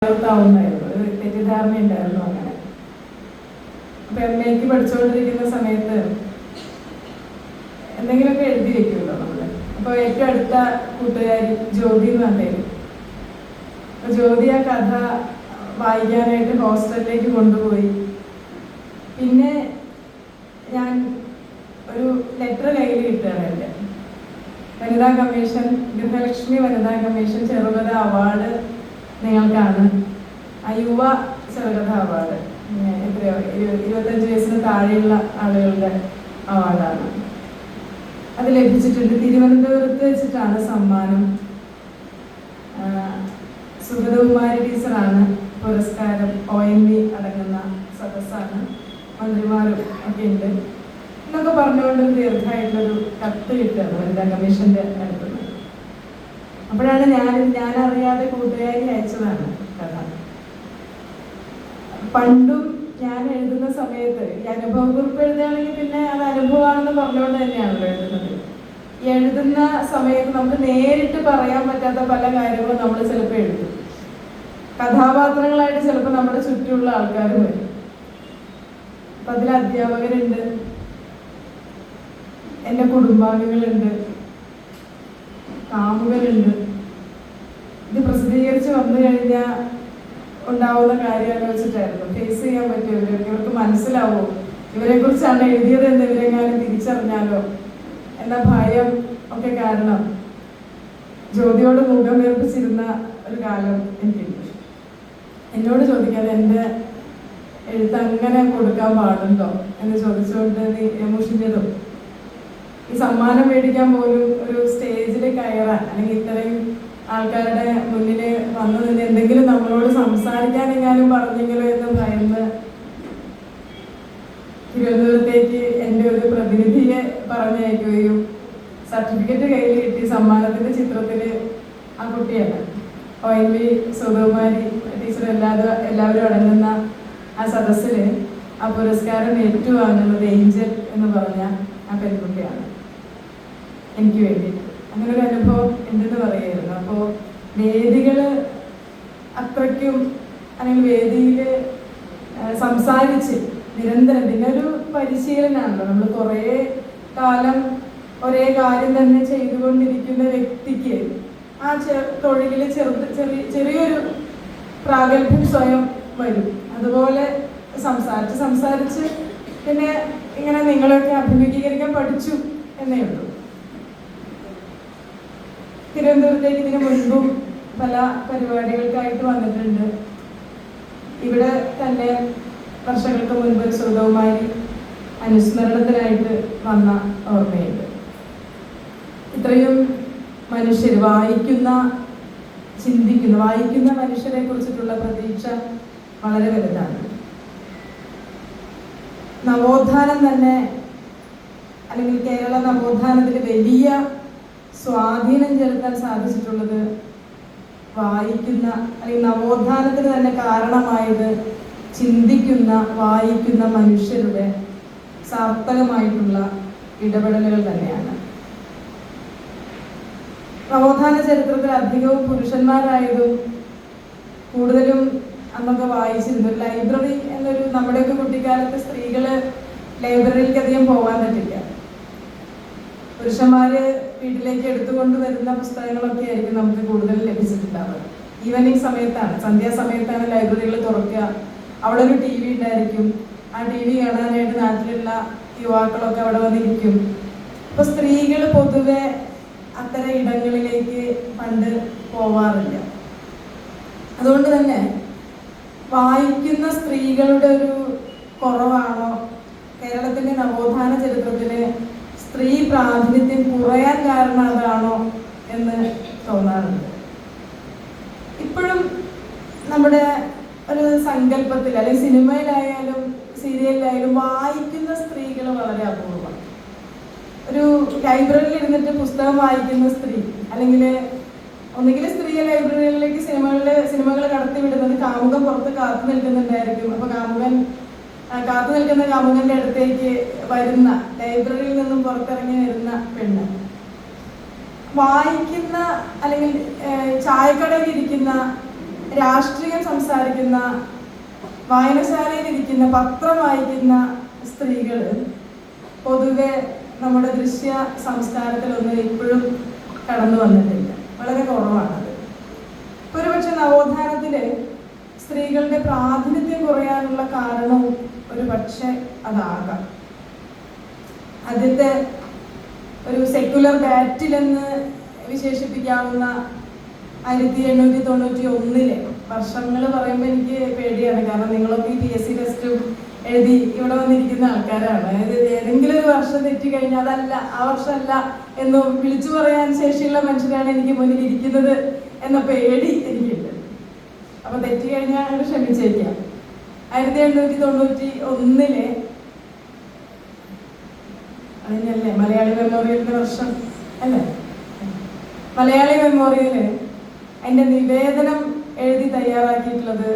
ഉണ്ടായിരുന്നു, ഒരു തെറ്റിദ്ധാരണ ഉണ്ടായിരുന്നു അങ്ങനെ. അപ്പൊ MA പഠിച്ചുകൊണ്ടിരിക്കുന്ന സമയത്ത് എന്തെങ്കിലുമൊക്കെ എഴുതി വെക്കുമല്ലോ നമ്മള്. അപ്പൊ ഏറ്റവും അടുത്ത കൂട്ടുകാരി ജ്യോതി എന്ന് പറഞ്ഞേരും. അപ്പൊ ജ്യോതി ആ കഥ വായിക്കാനായിട്ട് ഹോസ്റ്റലിലേക്ക് കൊണ്ടുപോയി. പിന്നെ ഞാൻ ഒരു ലെറ്റർ കയ്യിൽ കിട്ടുകയാണ്. എൻ്റെ വനിതാ കമ്മീഷൻ, ഗൃഹലക്ഷ്മി വനിതാ കമ്മീഷൻ ചെറുകഥ അവാർഡ് നിങ്ങൾക്കാണ്. യുവ ചെറുകഥ അവാർഡ് എത്രയോ 25 വയസ്സിന് താഴെയുള്ള ആളുകളുടെ അവാർഡാണ്. അത് ലഭിച്ചിട്ടുണ്ട്. തിരുവനന്തപുരത്ത് വെച്ചിട്ടാണ് സമ്മാനം. സുഗതകുമാരി ടീച്ചറാണ് പുരസ്കാരം. ONV അടങ്ങുന്ന സദസ്സാണ്, മന്ത്രിമാരും ഒക്കെ ഉണ്ട് എന്നൊക്കെ പറഞ്ഞുകൊണ്ട് ദീർഘമായിട്ടുള്ളൊരു കത്ത് കിട്ടുകയാണ് വനിതാ കമ്മീഷന്റെ അടുത്തുനിന്ന്. അപ്പോഴാണ് ഞാനറിയാതെ കൂട്ടുകാരി അയച്ചതാണ് കഥ. പണ്ടും ഞാൻ എഴുതുന്ന സമയത്ത് ഈ അനുഭവക്കുറിപ്പ് എഴുതുകയാണെങ്കിൽ പിന്നെ അത് അനുഭവമാണെന്ന് പറഞ്ഞുകൊണ്ട് തന്നെയാണല്ലോ എഴുതുന്നത്. ഈ എഴുതുന്ന സമയത്ത് നമുക്ക് നേരിട്ട് പറയാൻ പറ്റാത്ത പല കാര്യങ്ങളും നമ്മൾ ചിലപ്പോൾ എഴുതും. കഥാപാത്രങ്ങളായിട്ട് ചിലപ്പോൾ നമ്മുടെ ചുറ്റുമുള്ള ആൾക്കാർ വരും. അപ്പൊ അതിൽ അധ്യാപകരുണ്ട്, എൻ്റെ കുടുംബാംഗങ്ങളുണ്ട്, കാമുകരുണ്ട്. ഇത് പ്രസിദ്ധീകരിച്ച് വന്നു കഴിഞ്ഞാൽ ഉണ്ടാവുന്ന കാര്യങ്ങൾ വെച്ചിട്ടായിരുന്നു ഫേസ് ചെയ്യാൻ പറ്റുമോ, ഇവർക്ക് മനസ്സിലാവോ, ഇവരെ കുറിച്ചാണ് എഴുതിയത് എന്ന് ഇവരെങ്ങാനും തിരിച്ചറിഞ്ഞാലോ എന്ന ഭയം ഒക്കെ കാരണം ജ്യോതിയോട് മുഖം വീർപ്പിച്ചിരുന്ന ഒരു കാലം എനിക്കുണ്ട്. എന്നോട് ചോദിക്കാതെ എൻ്റെ എഴുത്ത് അങ്ങനെ കൊടുക്കാൻ പാടുണ്ടോ എന്ന് ചോദിച്ചുകൊണ്ട് മുഷിഞ്ഞതും, ഈ സമ്മാനം മേടിക്കാൻ പോലും ഒരു സ്റ്റേജിൽ കയറാൻ അല്ലെങ്കിൽ ഇത്രയും ആൾക്കാരുടെ മുന്നിൽ വന്നു നിന്ന് എന്തെങ്കിലും നമ്മളോട് സംസാരിക്കാൻ എങ്ങാനും പറഞ്ഞെങ്കിലും എന്ന് ഭയന്ന് തിരുവനന്തപുരത്തേക്ക് എൻ്റെ ഒരു പ്രതിനിധിയെ പറഞ്ഞയക്കുകയും സർട്ടിഫിക്കറ്റ് കയ്യിൽ കിട്ടി. സമ്മാനത്തിന്റെ ചിത്രത്തിൽ ആ കുട്ടിയാണ് ONV സുഗതകുമാരി ടീച്ചർ എല്ലാവരും അടങ്ങുന്ന ആ സദസ്സിൽ ആ പുരസ്കാരം ഏറ്റുവാങ്ങുന്നത് ഏഞ്ചൽ എന്ന് പറഞ്ഞ ആ പെൺകുട്ടിയാണ് എനിക്ക് വേണ്ടി. അങ്ങനെ ഒരു അനുഭവം ഉണ്ടെന്ന് പറയായിരുന്നു. അപ്പോൾ വേദികള് അത്രയ്ക്കും അല്ലെങ്കിൽ വേദിയിൽ സംസാരിച്ച് നിരന്തരം പിന്നെ ഒരു പരിശീലനമാണല്ലോ. നമ്മൾ കുറേ കാലം ഒരേ കാര്യം തന്നെ ചെയ്തുകൊണ്ടിരിക്കുന്ന വ്യക്തിക്ക് ആ തൊഴിലിൽ ചെറിയൊരു പ്രാഗൽഭ്യം സ്വയം വരും. അതുപോലെ സംസാരിച്ച് പിന്നെ ഇങ്ങനെ നിങ്ങളെയൊക്കെ അഭിമുഖീകരിക്കാൻ പഠിച്ചു എന്നേ ഉള്ളൂ. തിരുവനന്തപുരത്തേക്ക് ഇതിനു മുൻപും പല പരിപാടികൾക്കായിട്ട് വന്നിട്ടുണ്ട്. ഇവിടെ തന്നെ വർഷങ്ങൾക്ക് മുൻപ് സുഗതകുമാരി അനുസ്മരണത്തിനായിട്ട് വന്ന ഓർമ്മയുണ്ട്. ഇത്രയും മനുഷ്യർ വായിക്കുന്ന മനുഷ്യരെ കുറിച്ചിട്ടുള്ള പ്രതീക്ഷ വളരെ വലുതാണ്. നവോത്ഥാനം തന്നെ അല്ലെങ്കിൽ കേരള നവോത്ഥാനത്തിൽ വലിയ സ്വാധീനം ചെലുത്താൻ സാധിച്ചിട്ടുള്ളത് വായിക്കുന്ന അല്ലെങ്കിൽ നവോത്ഥാനത്തിന് തന്നെ കാരണമായത് ചിന്തിക്കുന്ന വായിക്കുന്ന മനുഷ്യരുടെ സാർത്ഥകമായിട്ടുള്ള ഇടപെടലുകൾ തന്നെയാണ്. നവോത്ഥാന ചരിത്രത്തിൽ അധികവും പുരുഷന്മാരായതും കൂടുതലും അന്നൊക്കെ വായിച്ചിരുന്നു. ഒരു ലൈബ്രറി എന്നൊരു നമ്മുടെയൊക്കെ കുട്ടിക്കാലത്ത് സ്ത്രീകള് ലൈബ്രറിയിലേക്ക് അധികം പോകാൻ പറ്റില്ല. പുരുഷന്മാര് വീട്ടിലേക്ക് എടുത്തുകൊണ്ട് വരുന്ന പുസ്തകങ്ങളൊക്കെ ആയിരിക്കും നമുക്ക് കൂടുതൽ ലഭിച്ചിട്ടുണ്ടാവുക. ഈവനിങ് സമയത്താണ്, സന്ധ്യാസമയത്താണ് ലൈബ്രറികൾ തുറക്കുക. അവിടെ ഒരു TV ഉണ്ടായിരിക്കും. ആ TV കാണാനായിട്ട് നാട്ടിലുള്ള യുവാക്കളൊക്കെ അവിടെ വന്നിരിക്കും. അപ്പൊ സ്ത്രീകൾ പൊതുവെ അത്തരം ഇടങ്ങളിലേക്ക് പണ്ട് പോവാറില്ല. അതുകൊണ്ട് തന്നെ വായിക്കുന്ന സ്ത്രീകളുടെ ഒരു കുറവാണോ കേരളത്തിന്റെ നവോത്ഥാന ചരിത്രത്തില് സ്ത്രീ പ്രാതിനിധ്യം കുറയാൻ കാരണം അതാണോ എന്ന് തോന്നാറുണ്ട്. ഇപ്പോഴും നമ്മുടെ ഒരു സങ്കല്പത്തിൽ അല്ലെങ്കിൽ സിനിമയിലായാലും സീരിയലിലായാലും വായിക്കുന്ന സ്ത്രീകൾ വളരെ അപൂർവം. ഒരു ലൈബ്രറിയിൽ ഇരുന്നിട്ട് പുസ്തകം വായിക്കുന്ന സ്ത്രീ അല്ലെങ്കിൽ ഒന്നുകിൽ സ്ത്രീയെ ലൈബ്രറികളിലേക്ക് സിനിമകൾ കടത്തിവിടുന്നത് കാമുകൻ പുറത്ത് കാത്തു നിൽക്കുന്നുണ്ടായിരിക്കും. അപ്പൊ കാത്തു നിൽക്കുന്ന കാമുകന്റെ അടുത്തേക്ക് വരുന്ന, ലൈബ്രറിയിൽ നിന്നും പുറത്തിറങ്ങി വരുന്ന പെണ്ണ് വായിക്കുന്ന അല്ലെങ്കിൽ ചായക്കടയിൽ ഇരിക്കുന്ന രാഷ്ട്രീയം സംസാരിക്കുന്ന, വായനശാലയിൽ ഇരിക്കുന്ന, പത്രം വായിക്കുന്ന സ്ത്രീകൾ പൊതുവെ നമ്മുടെ ദൃശ്യ സംസ്കാരത്തിലൊന്നും ഇപ്പോഴും കടന്നു വന്നിട്ടില്ല. വളരെ കുറവാണത്. ഒരുപക്ഷെ നവോത്ഥാനത്തില് സ്ത്രീകളുടെ പ്രാതിനിധ്യം കുറയാനുള്ള കാരണവും ഒരു പക്ഷെ അതാകാം. ആദ്യത്തെ ഒരു സെക്യുലർ ബാറ്റിലെന്ന് വിശേഷിപ്പിക്കാവുന്ന 1891 വർഷങ്ങൾ പറയുമ്പോൾ എനിക്ക് പേടിയാണ്. കാരണം നിങ്ങളൊക്കെ ഈ PSC ടെസ്റ്റും എഴുതി ഇവിടെ വന്നിരിക്കുന്ന ആൾക്കാരാണ്. അതായത് ഏതെങ്കിലും ഒരു വർഷം തെറ്റിക്കഴിഞ്ഞാൽ അതല്ല, ആ വർഷമല്ല എന്ന് വിളിച്ചു പറയാൻ ശേഷിയുള്ള മനുഷ്യരാണ് എനിക്ക് മുന്നിൽ ഇരിക്കുന്നത് എന്ന പേടി എനിക്കുണ്ട്. അപ്പൊ തെറ്റിക്കഴിഞ്ഞാൽ അങ്ങോട്ട് ക്ഷമിച്ചേക്കാം. 1891 അതിനല്ലേ മലയാളി മെമ്മോറിയലിന്റെ വർഷം അല്ലേ? മലയാളി മെമ്മോറിയല് അതിന്റെ നിവേദനം എഴുതി തയ്യാറാക്കിയിട്ടുള്ളത്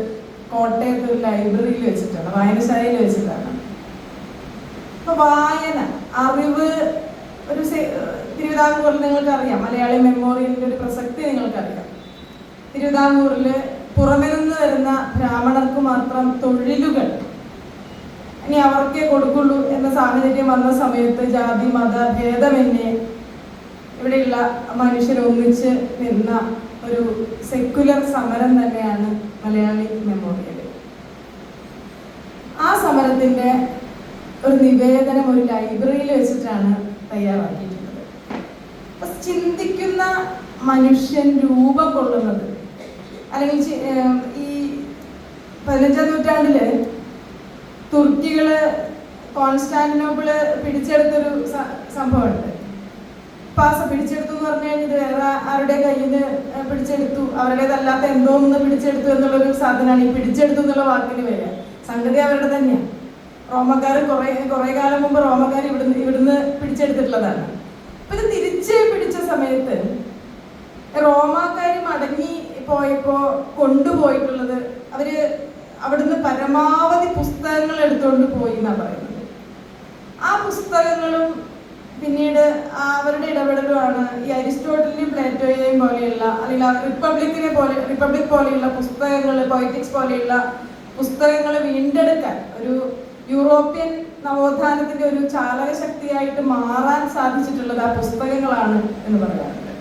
കോട്ടയത്ത് ഒരു ലൈബ്രറിയിൽ വെച്ചിട്ടാണ്, വായനശാലയിൽ വെച്ചിട്ടാണ്. അപ്പൊ വായന, അറിവ്, ഒരു തിരുവിതാംകൂറിൽ നിങ്ങൾക്കറിയാം മലയാളി മെമ്മോറിയലിന്റെ ഒരു പ്രസക്തി നിങ്ങൾക്കറിയാം. തിരുവിതാംകൂറില് പുറമെ നിന്ന് വരുന്ന ബ്രാഹ്മണർക്ക് മാത്രം തൊഴിലുകൾ ഇനി അവർക്കേ കൊടുക്കുള്ളൂ എന്ന സാഹചര്യം വന്ന സമയത്ത് ജാതി മത ഭേദമന്യേ ഇവിടെയുള്ള മനുഷ്യരൊന്നിച്ച് നിന്ന ഒരു സെക്യുലർ സമരം തന്നെയാണ് മലയാളി മെമ്മോറിയൽ. ആ സമരത്തിന്റെ ഒരു നിവേദനം ഒരു ലൈബ്രറിയിൽ വെച്ചിട്ടാണ് തയ്യാറാക്കിയിട്ടുള്ളത്. അപ്പൊ ചിന്തിക്കുന്ന മനുഷ്യൻ രൂപം കൊള്ളുന്നത്, അല്ലെങ്കിൽ ഈ 15ാം നൂറ്റാണ്ടില് തുർക്കികള് കോൺസ്റ്റാന്റിനോപ്പിള് പിടിച്ചെടുത്തൊരു സംഭവമുണ്ട്. പിടിച്ചെടുത്തു എന്ന് പറഞ്ഞു കഴിഞ്ഞാൽ ഇത് വേറെ ആരുടെ കയ്യിൽ നിന്ന് പിടിച്ചെടുത്തു, അവരുടേതല്ലാത്ത എന്തോ ഒന്ന് പിടിച്ചെടുത്തു എന്നുള്ളൊരു സാധനമാണ് ഈ പിടിച്ചെടുത്തു എന്നുള്ള വാക്കിന് വരിക. സംഗതി അവരുടെ തന്നെയാണ്. റോമക്കാർ കുറെ കാലം മുമ്പ് റോമക്കാർ ഇവിടുന്ന് പിടിച്ചെടുത്തിട്ടുള്ളതാണ്. അപ്പൊ ഇത് തിരിച്ച് പിടിച്ച സമയത്ത് റോമാക്കാർ മടങ്ങി പോയപ്പോ കൊണ്ടുപോയിട്ടുള്ളത് അവര് അവിടുന്ന് പരമാവധി പുസ്തകങ്ങൾ എടുത്തുകൊണ്ട് പോയി എന്നാ പറയുന്നത്. ആ പുസ്തകങ്ങളും പിന്നീട് അവരുടെ ഇടപെടലുമാണ് ഈ അരിസ്റ്റോട്ടലിനെയും പ്ലേറ്റോയെയും പോലെയുള്ള, അല്ലെങ്കിൽ റിപ്പബ്ലിക് പോലെയുള്ള പുസ്തകങ്ങൾ, പൊയറ്റിക്സ് പോലെയുള്ള പുസ്തകങ്ങൾ വീണ്ടെടുക്കാൻ ഒരു യൂറോപ്യൻ നവോത്ഥാനത്തിന്റെ ഒരു ചാലക ശക്തിയായിട്ട് മാറാൻ സാധിച്ചിട്ടുള്ളത് ആ പുസ്തകങ്ങളാണ് എന്ന് പറയാറുണ്ട്.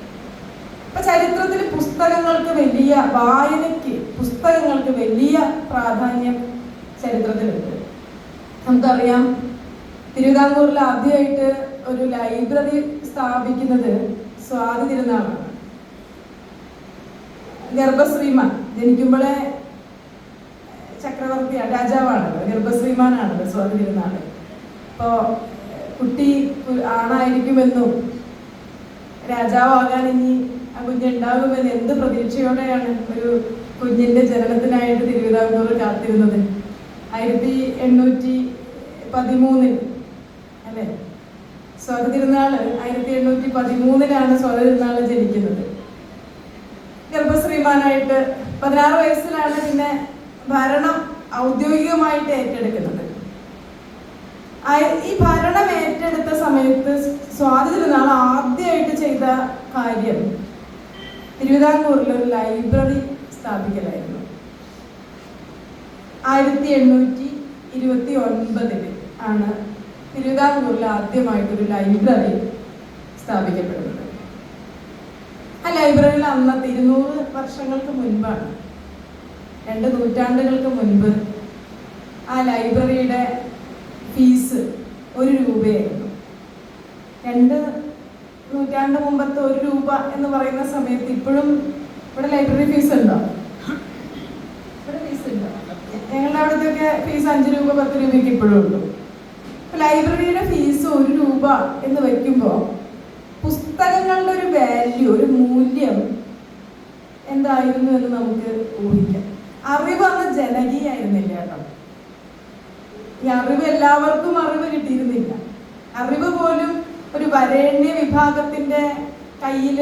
ഇപ്പൊ ചരിത്രത്തിൽ പുസ്തകങ്ങൾക്ക് വലിയ, വായനയ്ക്ക് പുസ്തകങ്ങൾക്ക് വലിയ പ്രാധാന്യം ചരിത്രത്തിലുണ്ട്. നമുക്കറിയാം തിരുവിതാംകൂറിൽ ആദ്യമായിട്ട് ഒരു ലൈബ്രറി സ്ഥാപിക്കുന്നത് സ്വാതി തിരുനാളാണ്. ഗർഭശ്രീമാൻ ജനിക്കുമ്പോഴേ ചക്രവർത്തിയാണ്, രാജാവാണല്ലോ, ഗർഭശ്രീമാനാണല്ലോ സ്വാതി തിരുനാള്. അപ്പോ കുട്ടി ആണായിരിക്കുമെന്നും രാജാവാകാൻ ഇനി ആ കുഞ്ഞുണ്ടാകുമെന്ന് എന്ത് പ്രതീക്ഷയോടെയാണ് ഒരു കുഞ്ഞിന്റെ ജനനത്തിനായിട്ട് തിരുവിതാംകൂർ കാത്തിരുന്നത്. 1813 അല്ലേ സ്വാതി തിരുനാള്? 1813 സ്വാതി തിരുനാള് ജനിക്കുന്നത്. ഗർഭശ്രീമാനായിട്ട് 16 വയസ്സിലാണ് പിന്നെ ഭരണം ഔദ്യോഗികമായിട്ട് ഏറ്റെടുക്കുന്നത്. ഈ ഭരണം ഏറ്റെടുത്ത സമയത്ത് സ്വാതി തിരുനാൾ ആദ്യമായിട്ട് ചെയ്ത കാര്യം തിരുവിതാംകൂറിൽ ഒരു ലൈബ്രറി സ്ഥാപിക്കലായിരുന്നു. 1829 ആണ് തിരുവിതാംകൂറിൽ ആദ്യമായിട്ടൊരു ലൈബ്രറി സ്ഥാപിക്കപ്പെടുന്നത്. ആ ലൈബ്രറിയിൽ അന്നത്തെ 200 വർഷങ്ങൾക്ക് മുൻപാണ്, 2 നൂറ്റാണ്ടുകൾക്ക് മുൻപ് ആ ലൈബ്രറിയുടെ ഫീസ് 1 രൂപയായിരുന്നു. 2 നൂറ്റാണ്ട് മുമ്പത്തെ 1 രൂപ എന്ന് പറയുന്ന സമയത്ത് ഇപ്പോഴും ഇവിടെ ലൈബ്രറി ഫീസ് ഉണ്ടോ? ഇവിടെ ഫീസ് ഉണ്ടോ? ഞങ്ങളുടെ അവിടത്തെയൊക്കെ ഫീസ് 5 രൂപ 10 രൂപയ്ക്ക് ഇപ്പോഴും ഉള്ളൂ. ലൈബ്രറിയുടെ ഫീസ് 1 രൂപ എന്ന് വെക്കുമ്പോൾ പുസ്തകങ്ങളുടെ ഒരു വാല്യൂ, ഒരു മൂല്യം എന്തായിരുന്നു എന്ന് നമുക്ക് ഊഹിക്കാം. അറിവ് അന്ന് ജനകീയായിരുന്നില്ല കേട്ടോ. ഈ അറിവ് എല്ലാവർക്കും അറിവ് കിട്ടിയിരുന്നില്ല. അറിവ് പോലും ഒരു വരേണ്യ വിഭാഗത്തിന്റെ കയ്യിൽ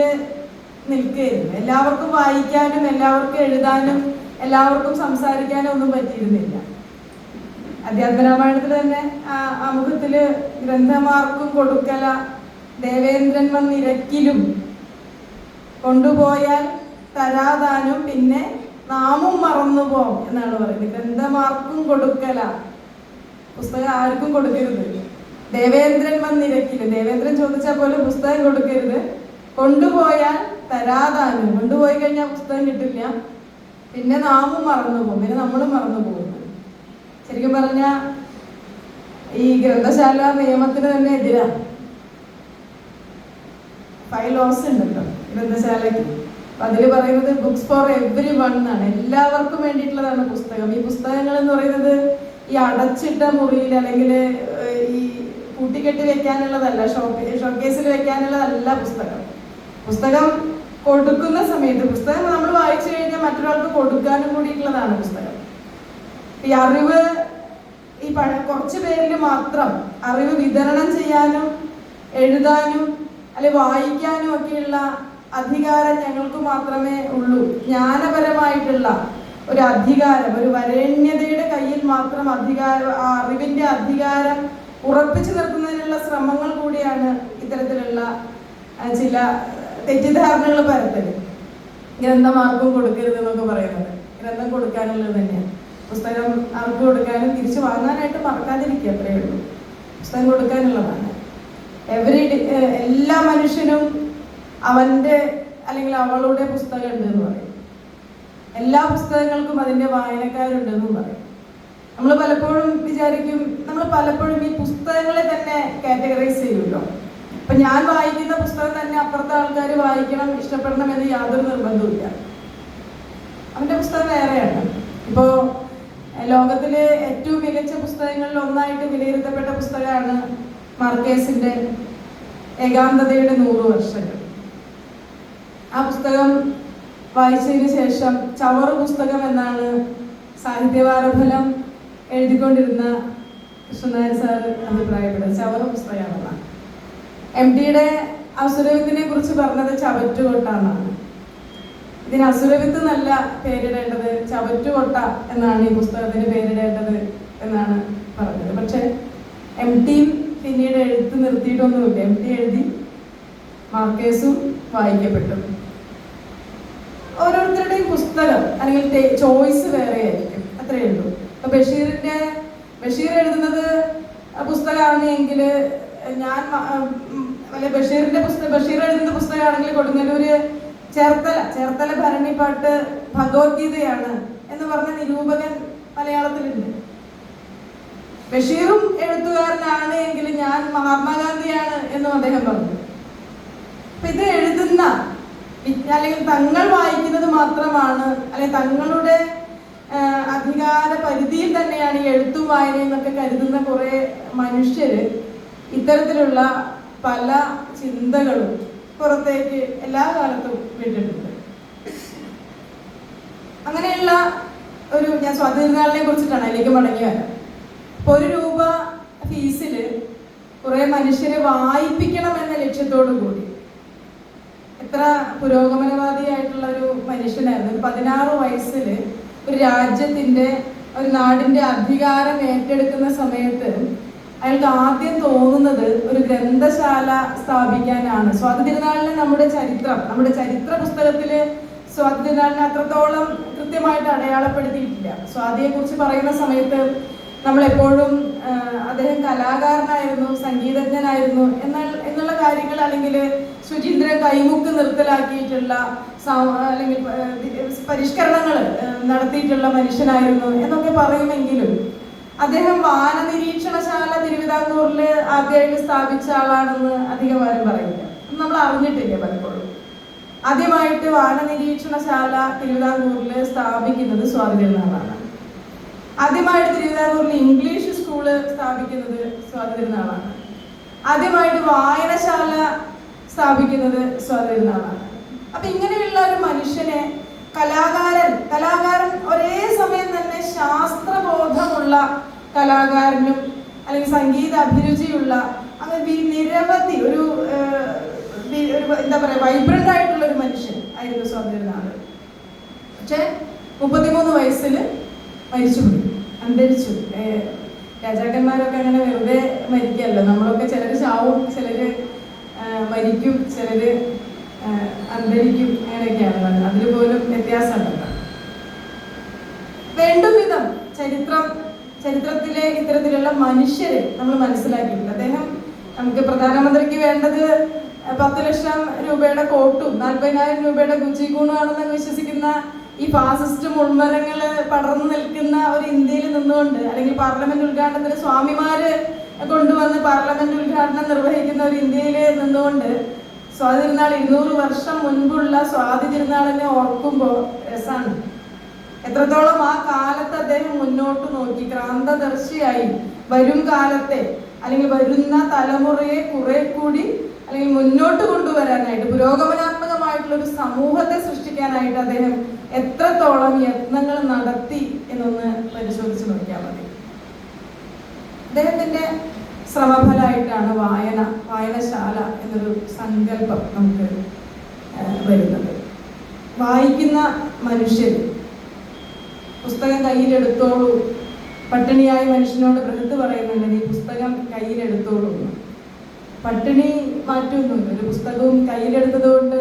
നിൽക്കുകയായിരുന്നു. എല്ലാവർക്കും വായിക്കാനും എല്ലാവർക്കും എഴുതാനും എല്ലാവർക്കും സംസാരിക്കാനും ഒന്നും പറ്റിയിരുന്നില്ല. അധ്യാത്മരാമായണത്തിൽ തന്നെ ആമുഖത്തില് ഗ്രന്ഥമാർക്കും കൊടുക്കല ദേവേന്ദ്രൻ വന്നിരക്കിലും കൊണ്ടുപോയാൽ തരാതാനും പിന്നെ നാമും മറന്നു പോം എന്നാണ് പറയുന്നത്. ഗ്രന്ഥമാർക്കും കൊടുക്കല, പുസ്തകം ആർക്കും കൊടുക്കരുത്. ദേവേന്ദ്രൻ വന്നിരക്കില്ല, ദേവേന്ദ്രൻ ചോദിച്ചാൽ പോലും പുസ്തകം കൊടുക്കരുത്. കൊണ്ടുപോയാൽ തരാതാനും, കൊണ്ടുപോയി കഴിഞ്ഞാൽ പുസ്തകം കിട്ടില്ല, പിന്നെ നാമും മറന്നു പോകും, പിന്നെ നമ്മളും മറന്നു പോകുന്നു. ശരിക്കും പറഞ്ഞ ഈ ഗ്രന്ഥശാല നിയമത്തിന് തന്നെ എതിരാണ്. 5 laws ഉണ്ടല്ലോ ഗ്രന്ഥശാലയ്ക്ക്. അപ്പൊ അതിൽ പറയുന്നത് ബുക്സ് ഫോർ എവ്രി വൺ എന്നാണ്, എല്ലാവർക്കും വേണ്ടിയിട്ടുള്ളതാണ് പുസ്തകം. ഈ പുസ്തകങ്ങൾ എന്ന് പറയുന്നത് ഈ അടച്ചിട്ട മുറിയിൽ അല്ലെങ്കിൽ ഈ കൂട്ടിക്കെട്ടി വെക്കാനുള്ളതല്ല, ഷോക്കേസിൽ വെക്കാനുള്ളതല്ല പുസ്തകം. പുസ്തകം കൊടുക്കുന്ന സമയത്ത്, പുസ്തകം നമ്മൾ വായിച്ചു കഴിഞ്ഞാൽ മറ്റൊരാൾക്ക് കൊടുക്കാനും കൂടിയിട്ടുള്ളതാണ് പുസ്തകം. ഈ അറിവ് ഈ കുറച്ച് പേരിൽ മാത്രം അറിവ് വിതരണം ചെയ്യാനും എഴുതാനും അല്ലെ വായിക്കാനും ഒക്കെയുള്ള അധികാരം ഞങ്ങൾക്ക് മാത്രമേ ഉള്ളൂ. ജ്ഞാനപരമായിട്ടുള്ള ഒരു അധികാരം, ഒരു വരേണ്യതയുടെ കയ്യിൽ മാത്രം അറിവിന്റെ അധികാരം ഉറപ്പിച്ചു നിർത്തുന്നതിനുള്ള ശ്രമങ്ങൾ കൂടിയാണ് ഇത്തരത്തിലുള്ള ചില തെറ്റിദ്ധാരണകൾ പരത്തല്. ഗ്രന്ഥം ആർക്കും കൊടുക്കരുത് എന്നൊക്കെ പറയുന്നത് ഗ്രന്ഥം കൊടുക്കാനുള്ളത് തന്നെയാണ്. പുസ്തകം ആർക്കും കൊടുക്കാനും തിരിച്ചു വാങ്ങാനായിട്ട് മറക്കാതിരിക്കുക, അത്രയേ ഉള്ളൂ. പുസ്തകം കൊടുക്കാനുള്ളതാണ്. എല്ലാ മനുഷ്യനും അവൻ്റെ അല്ലെങ്കിൽ അവളുടെ പുസ്തകം ഉണ്ട് എന്ന് പറയും. എല്ലാ പുസ്തകങ്ങൾക്കും അതിൻ്റെ വായനക്കാരുണ്ടെന്നും പറയും. നമ്മൾ പലപ്പോഴും വിചാരിക്കും, നമ്മൾ പലപ്പോഴും ഈ പുസ്തകങ്ങളെ തന്നെ കാറ്റഗറൈസ് ചെയ്യുമല്ലോ. അപ്പൊ ഞാൻ വായിക്കുന്ന പുസ്തകം തന്നെ അപ്പുറത്തെ ആൾക്കാർ വായിക്കണം, ഇഷ്ടപ്പെടണം എന്ന് യാതൊരു നിർബന്ധവുമില്ല. അവൻ്റെ പുസ്തകം വേറെയാണ്. ഇപ്പോൾ ലോകത്തിലെ ഏറ്റവും മികച്ച പുസ്തകങ്ങളിൽ ഒന്നായിട്ട് വിലയിരുത്തപ്പെട്ട പുസ്തകമാണ് മാർക്കേസിന്റെ ഏകാന്തതയുടെ 100 വർഷങ്ങൾ. ആ പുസ്തകം വായിച്ചതിന് ശേഷം ചവറ് പുസ്തകം എന്നാണ് സാഹിത്യവാരഫലം എഴുതിക്കൊണ്ടിരുന്ന കൃഷ്ണനായർ സാർ അഭിപ്രായപ്പെടുന്നത്. ചവറ് പുസ്തകമാണെന്നാണ്. MTയുടെ അസുരവിത്തിനെ കുറിച്ച് പറഞ്ഞത് ചവറ്റുകൊട്ടാന്നാണ്. ഇതിന് അസുരവിത്ത് എന്നല്ല പേരിടേണ്ടത്, ചവറ്റുകൊട്ട എന്നാണ് ഈ പുസ്തകത്തിന് പേരിടേണ്ടത് എന്നാണ് പറഞ്ഞത്. പക്ഷെ MT പിന്നീട് എഴുത്ത് നിർത്തിയിട്ടൊന്നുമില്ല. MT എഴുതി, മാർക്കേസും വായിക്കപ്പെട്ടു. ഓരോരുത്തരുടെയും പുസ്തകം അല്ലെങ്കിൽ ചോയ്സ് വേറെ ആയിരിക്കും, അത്രയേ ഉള്ളൂ. ഇപ്പൊ ബഷീർ എഴുതുന്നത് പുസ്തകമാണ് എങ്കിൽ ഞാൻ ബഷീർ എഴുതുന്ന പുസ്തകമാണെങ്കിൽ കൊടുങ്ങല്ലൂര് ചേർത്തല ഭരണിപ്പാട്ട് ഭഗവത്ഗീതയാണ് എന്ന് പറഞ്ഞ നിരൂപകൻ മലയാളത്തിലുണ്ട്. ബഷീറും എഴുത്തുകാരനാണ് എങ്കിൽ ഞാൻ മഹാത്മാഗാന്ധിയാണ് എന്നും അദ്ദേഹം പറഞ്ഞു. അപ്പൊ ഇത് എഴുതുന്ന അല്ലെങ്കിൽ തങ്ങൾ വായിക്കുന്നത് മാത്രമാണ്, അല്ലെങ്കിൽ തങ്ങളുടെ അധികാര പരിധിയിൽ തന്നെയാണ് ഈ എഴുത്തും വായനയും എന്നൊക്കെ കരുതുന്ന കുറെ മനുഷ്യര് ഇത്തരത്തിലുള്ള പല ചിന്തകളും പുറത്തേക്ക് എല്ലാ കാലത്തും വിട്ടിട്ടുണ്ട്. അങ്ങനെയുള്ള ഞാൻ സ്വാതന്ത്ര്യനാളിനെ കുറിച്ചിട്ടാണ് അതിലേക്ക് മടങ്ങി വരാം. ഇപ്പൊ 1 രൂപ ഫീസില് കുറെ മനുഷ്യരെ വായിപ്പിക്കണം എന്ന ലക്ഷ്യത്തോടു കൂടി എത്ര പുരോഗമനവാദിയായിട്ടുള്ള ഒരു മനുഷ്യനായിരുന്നു. 16 വയസ്സിൽ ഒരു രാജ്യത്തിന്റെ, ഒരു നാടിന്റെ അധികാരം ഏറ്റെടുക്കുന്ന സമയത്ത് അയാൾക്ക് ആദ്യം തോന്നുന്നത് ഒരു ഗ്രന്ഥശാല സ്ഥാപിക്കാനാണ്. സ്വാതന്ത്ര്യനാളിന് നമ്മുടെ ചരിത്ര പുസ്തകത്തില് സ്വാതന്ത്ര്യനാളിനെ അത്രത്തോളം കൃത്യമായിട്ട് അടയാളപ്പെടുത്തിയിട്ടില്ല. സ്വാതിയെ കുറിച്ച് പറയുന്ന സമയത്ത് നമ്മളെപ്പോഴും അദ്ദേഹം കലാകാരനായിരുന്നു, സംഗീതജ്ഞനായിരുന്നു എന്നുള്ള കാര്യങ്ങൾ, അല്ലെങ്കിൽ ശുചീന്ദ്രൻ കൈമുക്ക് നിർത്തലാക്കിയിട്ടുള്ള അല്ലെങ്കിൽ പരിഷ്കരണങ്ങൾ നടത്തിയിട്ടുള്ള മനുഷ്യനായിരുന്നു എന്നൊക്കെ പറയുമെങ്കിലും അദ്ദേഹം വാനനിരീക്ഷണശാല തിരുവിതാംകൂറിൽ ആദ്യമായിട്ട് സ്ഥാപിച്ച ആളാണെന്ന് അധികം ആരും പറയില്ല. നമ്മൾ അറിഞ്ഞിട്ടില്ല പലപ്പോഴും. ആദ്യമായിട്ട് വാനനിരീക്ഷണശാല തിരുവിതാംകൂറിൽ സ്ഥാപിക്കുന്നത് സ്വാതിതിരുനാളാണ്. ആദ്യമായിട്ട് തിരുവിതാംകൂറിൽ ഇംഗ്ലീഷ് സ്കൂള് സ്ഥാപിക്കുന്നത് സ്വാതിതിരുനാളാണ്. ആദ്യമായിട്ട് വായനശാല സ്ഥാപിക്കുന്നത് സ്വാതിതിരുനാളാണ്. അപ്പൊ ഇങ്ങനെയുള്ള ഒരു മനുഷ്യനെ കലാകാരൻ ഒരേ സമയം തന്നെ ശാസ്ത്രബോധമുള്ള കലാകാരനും അല്ലെങ്കിൽ സംഗീത അഭിരുചിയുള്ള അങ്ങനെ നിരവധി ഒരു എന്താ പറയാ വൈബ്രന്റ് ആയിട്ടുള്ള ഒരു മനുഷ്യൻ ആയിരുന്നു സ്വാതന്ത്ര്യനാള്. പക്ഷെ 33 വയസ്സിൽ മരിച്ചുപോയി, അന്തരിച്ചു. രാജാക്കന്മാരൊക്കെ അങ്ങനെ വെറുതെ മരിക്കല്ലോ. നമ്മളൊക്കെ ചിലര് ചാവും, ചിലര് മരിക്കും, ചിലര് അന്തരിക്കും, അങ്ങനെയൊക്കെയാണ്. അതിൽ പോലും വ്യത്യാസമുണ്ടല്ലോ. വേണ്ടും വിധം ചരിത്രത്തിലെ ഇത്തരത്തിലുള്ള മനുഷ്യരെ നമ്മൾ മനസ്സിലാക്കിയിട്ടുണ്ട്. അദ്ദേഹം നമുക്ക് പ്രധാനമന്ത്രിക്ക് വേണ്ടത് 10 ലക്ഷം രൂപയുടെ കോട്ടും 40,000 രൂപയുടെ ഗുച്ചിഗൂണുമാണെന്ന് വിശ്വസിക്കുന്ന ഈ ഫാസിസ്റ്റ് മുൾമരങ്ങള് പടർന്നു നിൽക്കുന്ന ഒരു ഇന്ത്യയിൽ നിന്നുകൊണ്ട്, അല്ലെങ്കിൽ പാർലമെന്റ് ഉദ്ഘാടനത്തിന് സ്വാമിമാര് കൊണ്ടുവന്ന് പാർലമെന്റ് ഉദ്ഘാടനം നിർവഹിക്കുന്ന ഒരു ഇന്ത്യയിൽ നിന്നുകൊണ്ട് സ്വാതി തിരുനാൾ 200 വർഷം മുൻപുള്ള സ്വാതി തിരുനാളിനെ ഓർക്കുമ്പോൾ രസമാണ്. എത്രത്തോളം ആ കാലത്ത് അദ്ദേഹം മുന്നോട്ട് നോക്കി ക്രാന്തദർശിയായി വരും കാലത്തെ അല്ലെങ്കിൽ വരുന്ന തലമുറയെ കുറെ കൂടി അല്ലെങ്കിൽ മുന്നോട്ട് കൊണ്ടുവരാനായിട്ട് പുരോഗമനാത്മകമായിട്ടുള്ള ഒരു സമൂഹത്തെ സൃഷ്ടിക്കാനായിട്ട് അദ്ദേഹം എത്രത്തോളം യത്നങ്ങൾ നടത്തി എന്നൊന്ന് പരിശോധിച്ച് നോക്കിയാൽ മതി. അദ്ദേഹത്തിന്റെ ശ്രമഫലമായിട്ടാണ് വായനശാല എന്നൊരു സങ്കല്പം നമുക്ക് വരുന്നത്. വായിക്കുന്ന മനുഷ്യർ പുസ്തകം കയ്യിലെടുത്തോളൂ. പട്ടിണിയായ മനുഷ്യനോട് ബൃഹത്ത് പറയുന്നുണ്ട്, നീ പുസ്തകം കയ്യിലെടുത്തോളൂ. പട്ടിണി മാറ്റൊന്നുമില്ല. ഒരു പുസ്തകവും കയ്യിലെടുത്തത് കൊണ്ട്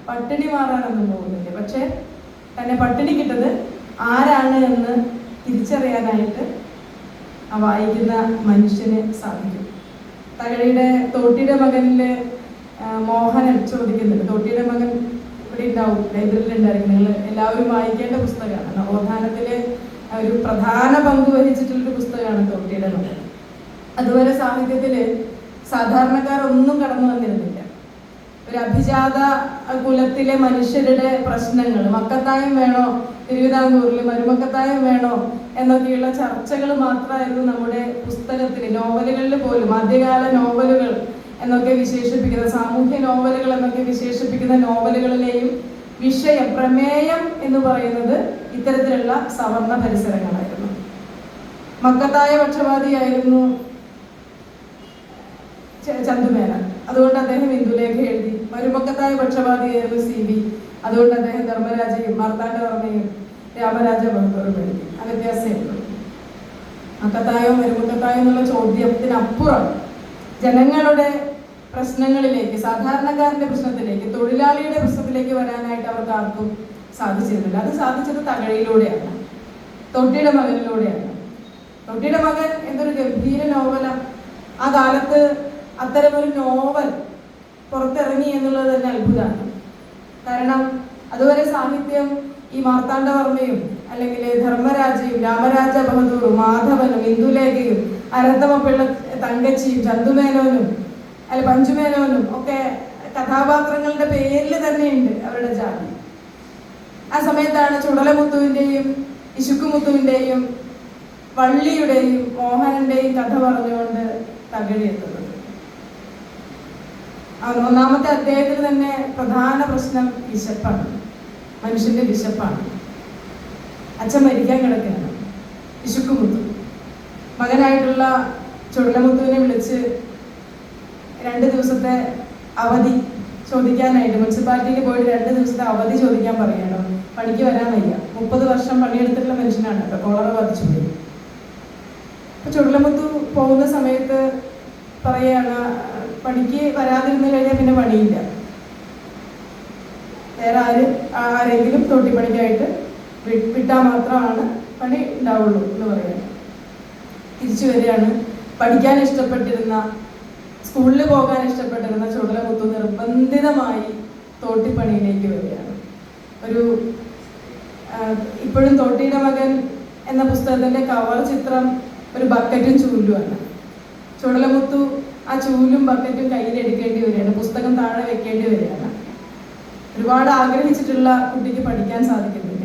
പട്ടിണി മാറാനൊന്നും പോകുന്നില്ല. പക്ഷെ തന്നെ പട്ടിണി കിട്ടത് ആരാണ് എന്ന് തിരിച്ചറിയാനായിട്ട് ആ വായിക്കുന്ന മനുഷ്യന് സാധിക്കും. തകഴിയുടെ തോട്ടിയുടെ മകനില് മോഹനൻ ചോദിക്കുന്നുണ്ട്. തോട്ടിയുടെ മകൻ ഇവിടെ ഉണ്ടാവും, ലൈബ്രറിയിൽ ഉണ്ടായിരിക്കും. നിങ്ങൾ എല്ലാവരും വായിക്കേണ്ട പുസ്തകമാണ്. നവോത്ഥാനത്തില് ഒരു പ്രധാന പങ്ക് വഹിച്ചിട്ടുള്ളൊരു പുസ്തകമാണ് തോട്ടിയുടെ മകൻ. അതുവരെ സാഹിത്യത്തില് സാധാരണക്കാരൊന്നും കടന്നു വന്നിരുന്നില്ല. ഒരു അഭിജാത കുലത്തിലെ മനുഷ്യരുടെ പ്രശ്നങ്ങൾ, മക്കത്തായം വേണോ തിരുവിതാംകൂറിൽ, മരുമക്കത്തായം വേണോ എന്നൊക്കെയുള്ള ചർച്ചകൾ മാത്രമായിരുന്നു നമ്മുടെ പുസ്തകത്തിൽ. നോവലുകളിൽ പോലും ആദ്യകാല നോവലുകൾ എന്നൊക്കെ വിശേഷിപ്പിക്കുന്ന, സാമൂഹ്യ നോവലുകൾ എന്നൊക്കെ വിശേഷിപ്പിക്കുന്ന നോവലുകളിലെയും വിഷയം, പ്രമേയം എന്ന് പറയുന്നത് ഇത്തരത്തിലുള്ള സവർണ പരിസരങ്ങളായിരുന്നു. മക്കത്തായ പക്ഷപാതിയായിരുന്നു ചന്തുമേനോൻ, അതുകൊണ്ട് അദ്ദേഹം ഇന്ദുലേഖ എഴുതി. മരുമക്കത്തായ പക്ഷപാതിയായിരുന്നു CV, അതുകൊണ്ട് അദ്ദേഹം ധർമ്മരാജയും മാർത്താണ്ഡവർമ്മയും രാമരാജ ബഹദൂറും എഴുതി. ആ വ്യത്യാസമുള്ളൂ. മക്കത്തായോ മരുമക്കത്തായോ എന്നുള്ള ചോദ്യത്തിനപ്പുറം ജനങ്ങളുടെ പ്രശ്നങ്ങളിലേക്ക്, സാധാരണക്കാരന്റെ പ്രശ്നത്തിലേക്ക്, തൊഴിലാളിയുടെ പ്രശ്നത്തിലേക്ക് വരാനായിട്ട് അവർക്ക് ആർക്കും സാധിച്ചിരുന്നില്ല. അത് സാധിച്ചത് തകഴിയിലൂടെയാണ്, തൊട്ടിയുടെ മകനിലൂടെയാണ്. തൊട്ടിയുടെ മകൻ എന്തൊരു ഗംഭീര നോവലാണ്. ആ കാലത്ത് അത്തരമൊരു നോവൽ പുറത്തിറങ്ങി എന്നുള്ളത് തന്നെ അത്ഭുതമാണ്. കാരണം അതുവരെ സാഹിത്യം ഈ മാർത്താണ്ഡവർമ്മയും അല്ലെങ്കിൽ ധർമ്മരാജയും രാമരാജ ബഹദൂറും മാധവനും ഇന്ദുലേഖയും അരന്തമപ്പിള്ള തങ്കച്ചിയും ചന്തുമേനോനും അല്ല പഞ്ചുമേനോനും ഒക്കെ കഥാപാത്രങ്ങളുടെ പേരിൽ തന്നെയുണ്ട് അവരുടെ ജാതി. ആ സമയത്താണ് ചുടലമുത്തുവിൻ്റെയും ഇശുക്കുമുത്തുവിൻ്റെയും വള്ളിയുടെയും മോഹനന്റെയും കഥ പറഞ്ഞുകൊണ്ട് തകഴി എത്തുന്നത്. ഒന്നാമത്തെ അധ്യായത്തിൽ തന്നെ പ്രധാന പ്രശ്നം വിശപ്പാണ്, മനുഷ്യന്റെ വിശപ്പാണ്. അച്ഛൻ മരിക്കാൻ കിടക്കുകയാണ്. ഇശുക്കുമുത്തു മകനായിട്ടുള്ള ചുടലമുത്തുവിനെ വിളിച്ച് 2 ദിവസത്തെ അവധി ചോദിക്കാനായിട്ട് മുനിസിപ്പാലിറ്റിയിൽ പോയിട്ട് 2 ദിവസത്തെ അവധി ചോദിക്കാൻ പറയണം. പണിക്ക് വരാൻ വയ്യ. 30 വർഷം പണിയെടുത്തിട്ടുള്ള മനുഷ്യനാണ് കേട്ടോ, കോളറ ബാധിച്ചു പോയി. അപ്പൊ ചുടലമുത്തു പോകുന്ന സമയത്ത് പറയാണ്, പണിക്ക് വരാതിരുന്നു കഴിഞ്ഞാൽ പിന്നെ പണിയില്ല, വേറെ ആരെങ്കിലും തൊട്ടിപ്പണിക്കായിട്ട് വിട്ടാൽ മാത്രമാണ് പണി ഉണ്ടാവുള്ളൂ എന്ന് പറയുന്നത്. തിരിച്ചു വരികയാണ്. പഠിക്കാൻ ഇഷ്ടപ്പെട്ടിരുന്ന, സ്കൂളിൽ പോകാൻ ഇഷ്ടപ്പെട്ടിരുന്ന ചുടലമുത്തു നിർബന്ധിതമായി തോട്ടിപ്പണിയിലേക്ക് വരികയാണ്. ഇപ്പോഴും തോട്ടിയുടെ മകൻ എന്ന പുസ്തകത്തിന്റെ കവർ ചിത്രം ഒരു ബക്കറ്റും ചൂലുമാണ്. ചുടലമുത്തു ആ ചൂലും ബക്കറ്റും കയ്യിലെടുക്കേണ്ടി വരികയാണ്, പുസ്തകം താഴെ വെക്കേണ്ടി വരികയാണ്. ഒരുപാട് ആഗ്രഹിച്ചിട്ടുള്ള കുട്ടിക്ക് പഠിക്കാൻ സാധിക്കുന്നില്ല.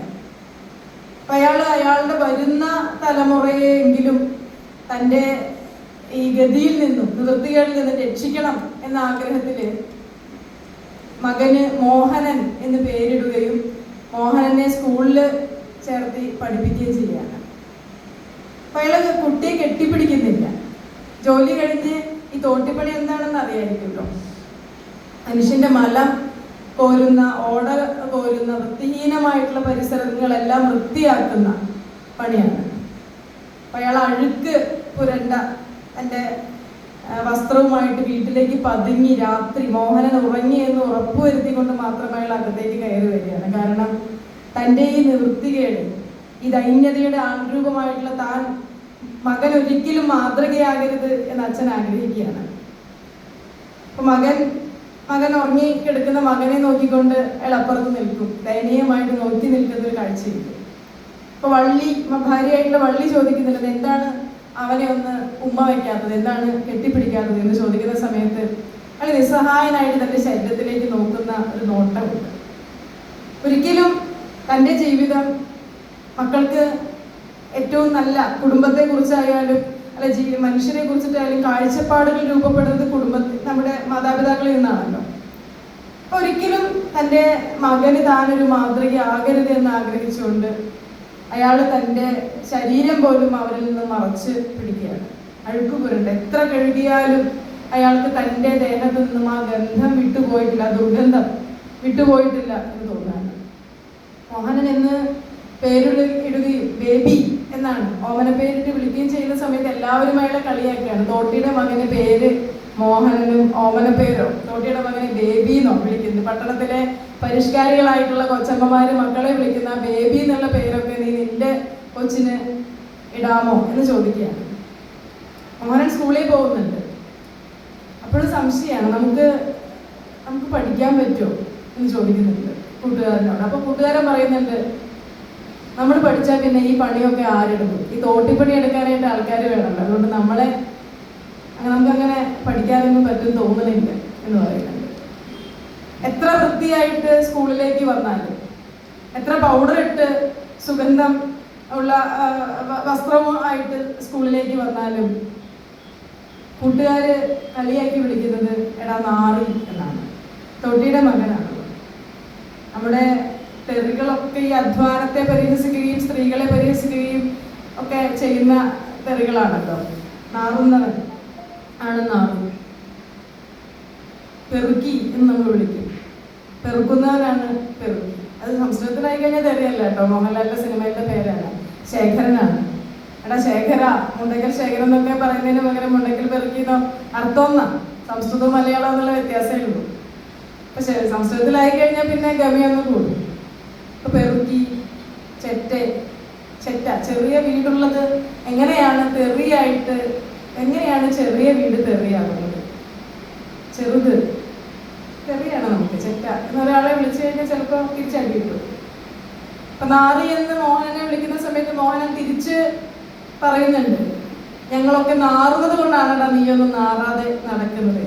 അപ്പൊ അയാളുടെ വരുന്ന തലമുറയെങ്കിലും തൻ്റെ ഈ ഗതിയിൽ നിന്നും നിവൃത്തികളിൽ നിന്നും രക്ഷിക്കണം എന്ന ആഗ്രഹത്തില് മകന് മോഹനൻ എന്ന് പേരിടുകയും മോഹനനെ സ്കൂളിൽ ചേർത്തി പഠിപ്പിക്കുകയും ചെയ്യുകയാണ്. അപ്പൊ അയാള് കുട്ടിയെ കെട്ടിപ്പിടിക്കുന്നില്ല. ജോലി കഴിഞ്ഞ് ഈ തോട്ടിപ്പണി എന്താണെന്ന് അറിയായിരിക്കുമല്ലോ. മനുഷ്യന്റെ മലം കോരുന്ന, ഓട കോരുന്ന, വൃത്തിഹീനമായിട്ടുള്ള പരിസരങ്ങളെല്ലാം വൃത്തിയാക്കുന്ന പണിയാണ്. അപ്പൊ അയാൾ അഴുക്ക് പുരണ്ട തൻ്റെ വസ്ത്രവുമായിട്ട് വീട്ടിലേക്ക് പതുങ്ങി രാത്രി മോഹനൻ ഉറങ്ങി എന്ന് ഉറപ്പുവരുത്തിക്കൊണ്ട് മാത്രം അയാൾ അകത്തേക്ക് കയറി വരികയാണ്. കാരണം തൻ്റെ ഈ നിവൃത്തികേട്, ഈ ദൈന്യതയുടെ ആൺരൂപമായിട്ടുള്ള താൻ മകൻ ഒരിക്കലും മാതൃകയാകരുത് എന്ന് അച്ഛൻ ആഗ്രഹിക്കുകയാണ്. അപ്പൊ മകൻ ഉറങ്ങി കിടക്കുന്ന മകനെ നോക്കിക്കൊണ്ട് അയാൾ അപ്പുറത്ത് നിൽക്കും, ദയനീയമായിട്ട് നോക്കി നിൽക്കുന്ന ഒരു കാഴ്ചയുണ്ട്. അപ്പൊ ഭാര്യയായിട്ടുള്ള വള്ളി ചോദിക്കുന്നുണ്ട്, എന്താണ് അവനെ ഒന്ന് ഉമ്മ വയ്ക്കാത്തത്, എന്താണ് കെട്ടിപ്പിടിക്കാത്തത് എന്ന് ചോദിക്കുന്ന സമയത്ത് അയാൾ നിസ്സഹായനായിട്ട് തന്റെ ശരീരത്തിലേക്ക് നോക്കുന്ന ഒരു നോട്ടമുണ്ട്. ഒരിക്കലും തൻ്റെ ജീവിതം മക്കൾക്ക് ഏറ്റവും നല്ല കുടുംബത്തെ കുറിച്ചായാലും അല്ല മനുഷ്യരെ കുറിച്ചിട്ടായാലും കാഴ്ചപ്പാടുകൾ രൂപപ്പെടുന്നത് നമ്മുടെ മാതാപിതാക്കളിൽ നിന്നാണല്ലോ. അപ്പൊ ഒരിക്കലും തൻ്റെ മകന് താനൊരു മാതൃകയാകരുത് എന്ന് ആഗ്രഹിച്ചുകൊണ്ട് അയാൾ തൻ്റെ ശരീരം പോലും അവരിൽ നിന്ന് മറച്ച് പിടിക്കുകയാണ്. അഴുക്കുപുരണ്ട എത്ര കഴുകിയാലും അയാൾക്ക് തൻ്റെ ദേഹത്ത് നിന്നും ആ ഗന്ധം വിട്ടുപോയിട്ടില്ല, ദുർഗന്ധം വിട്ടുപോയിട്ടില്ല എന്ന് തോന്നുകയാണ്. മോഹനൻ എന്ന് പേരിടുകയും ബേബി എന്നാണ് ഓമന പേരിട്ട് വിളിക്കുകയും ചെയ്യുന്ന സമയത്ത് എല്ലാവരും അയാളെ കളിയാക്കുകയാണ്. തോട്ടിയുടെ മകന് പേര് മോഹനനും ഓമന പേരോ തോട്ടിയുടെ മകനെ ബേബി എന്നോ വിളിക്കുന്നു. പട്ടണത്തിലെ പരിഷ്കാരികളായിട്ടുള്ള കൊച്ചമ്മമാര് മക്കളെ വിളിക്കുന്ന ബേബി എന്നുള്ള പേരൊക്കെ നീ നിന്റെ കൊച്ചിന് ഇടാമോ എന്ന് ചോദിക്കുകയാണ്. മോഹനൻ സ്കൂളിൽ പോകുന്നുണ്ട്. അപ്പോഴും സംശയമാണ്, നമുക്ക് പഠിക്കാൻ പറ്റുമോ എന്ന് ചോദിക്കുന്നുണ്ട് കൂട്ടുകാരനോട്. അപ്പൊ കൂട്ടുകാരൻ പറയുന്നുണ്ട്, നമ്മൾ പഠിച്ചാൽ പിന്നെ ഈ പണിയൊക്കെ ആരെടുക്കും, ഈ തോട്ടിപ്പണി എടുക്കാനായിട്ട് ആൾക്കാർ വേണമല്ലോ, അതുകൊണ്ട് നമുക്കങ്ങനെ പഠിക്കാനൊന്നും പറ്റും തോന്നുന്നില്ല എന്ന് പറയുന്നുണ്ട്. എത്ര വൃത്തിയായിട്ട് സ്കൂളിലേക്ക് വന്നാലും, എത്ര പൗഡർ ഇട്ട് സുഗന്ധം ഉള്ള വസ്ത്രമായിട്ട് സ്കൂളിലേക്ക് വന്നാലും കൂട്ടുകാര് കളിയാക്കി വിളിക്കുന്നത് എടാ നാറി എന്നാണ്. തോട്ടിയുടെ മകനാണ്. നമ്മുടെ തെറികളൊക്കെ ഈ അധ്വാനത്തെ പരിഹസിക്കുകയും സ്ത്രീകളെ പരിഹസിക്കുകയും ഒക്കെ ചെയ്യുന്ന തെറികളാണല്ലോ. നാറുന്നവൻ ആണ് നാറു. പെറുക്കി എന്ന് നമ്മൾ വിളിക്കും. പെറുക്കുന്നവനാണ് പെറുക്കി. അത് സംസ്കൃതത്തിലായി കഴിഞ്ഞാൽ തെറിയല്ല കേട്ടോ, മോഹൻലാലിന്റെ സിനിമയിലെ പേരാണ്, ശേഖരനാണ്. എടാ ശേഖര, മുണ്ടക്കൽ ശേഖരൻ എന്നൊക്കെ പറയുന്നതിന് പകരം മുണ്ടക്കൽ പെറുക്കിന്നോ അർത്ഥം ഒന്നാ. സംസ്കൃതവും മലയാളം എന്നുള്ള വ്യത്യാസമേ ഉള്ളൂ. പക്ഷെ സംസ്കൃതത്തിലായി കഴിഞ്ഞാൽ പിന്നെ ഗമയൊന്നും കൂടും. ഇപ്പൊ പെറുക്കി, ചെറ്റ, ചെറിയ വീടുള്ളത് എങ്ങനെയാണ് തെറിയായിട്ട്, എങ്ങനെയാണ് ചെറിയ വീട് തെറിയാകുന്നത്? ചെറുത് തെറിയാണ് നമുക്ക്. ചെറ്റ എന്നൊരാളെ വിളിച്ചു കഴിഞ്ഞാൽ ചിലപ്പോൾ തിരിച്ചടി കിട്ടും. അപ്പൊ നാറി എന്ന് മോഹനനെ വിളിക്കുന്ന സമയത്ത് മോഹനൻ തിരിച്ച് പറയുന്നുണ്ട്, ഞങ്ങളൊക്കെ നാറുന്നത് കൊണ്ടാണ് നീയൊന്നും നാറാതെ നടക്കുന്നത്.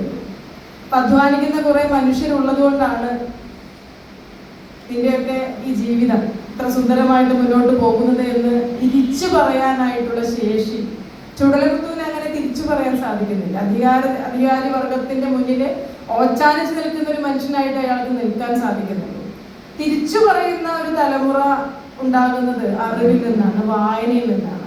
അപ്പൊ അധ്വാനിക്കുന്ന കുറെ മനുഷ്യരുള്ളത് കൊണ്ടാണ് നിന്റെയൊക്കെ ഈ ജീവിതം ഇത്ര സുന്ദരമായിട്ട് മുന്നോട്ട് പോകുന്നത് എന്ന് തിരിച്ചു പറയാനായിട്ടുള്ള ശേഷി ചുടലമുത്തുവിന് അങ്ങനെ തിരിച്ചു പറയാൻ സാധിക്കുന്നില്ല. അധികാരി വർഗത്തിന്റെ മുന്നിൽ ഓച്ചാനിച്ച് നിൽക്കുന്ന ഒരു മനുഷ്യനായിട്ട് അയാൾക്ക് നിൽക്കാൻ സാധിക്കുന്നുള്ളൂ. തിരിച്ചു പറയുന്ന ഒരു തലമുറ ഉണ്ടാകുന്നത് അറിവിൽ നിന്നാണ്, വായനയിൽ നിന്നാണ്.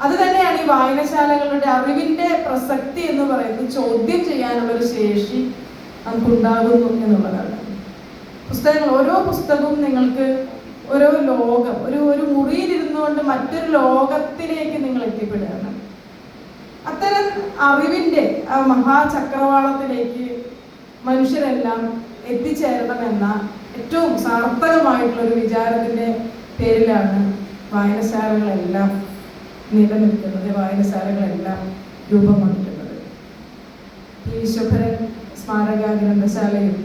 അത് തന്നെയാണ് ഈ വായനശാലകളുടെ അറിവിന്റെ പ്രസക്തി എന്ന് പറയുന്നത്. ചോദ്യം ചെയ്യാനുള്ള ഒരു ശേഷി നമുക്കുണ്ടാകുന്നു എന്നുള്ളതാണ്. പുസ്തകങ്ങൾ, ഓരോ പുസ്തകവും നിങ്ങൾക്ക് ഓരോ ലോകം, ഒരു മുറിയിലിരുന്നുകൊണ്ട് മറ്റൊരു ലോകത്തിലേക്ക് നിങ്ങൾ എത്തിപ്പെടുകയാണ്. അത്തരം അറിവിന്റെ ആ മഹാചക്രവാളത്തിലേക്ക് മനുഷ്യരെല്ലാം എത്തിച്ചേരണമെന്ന ഏറ്റവും സാർത്ഥകമായിട്ടുള്ള ഒരു വിചാരത്തിന്റെ പേരിലാണ് വായനശാലകളെല്ലാം നിലനിൽക്കുന്നത്, വായനശാലകളെല്ലാം രൂപം കൊണ്ടിട്ടുള്ളത്. ഈ വിശ്വഭരൻ സ്മാരക ഗ്രന്ഥശാലയും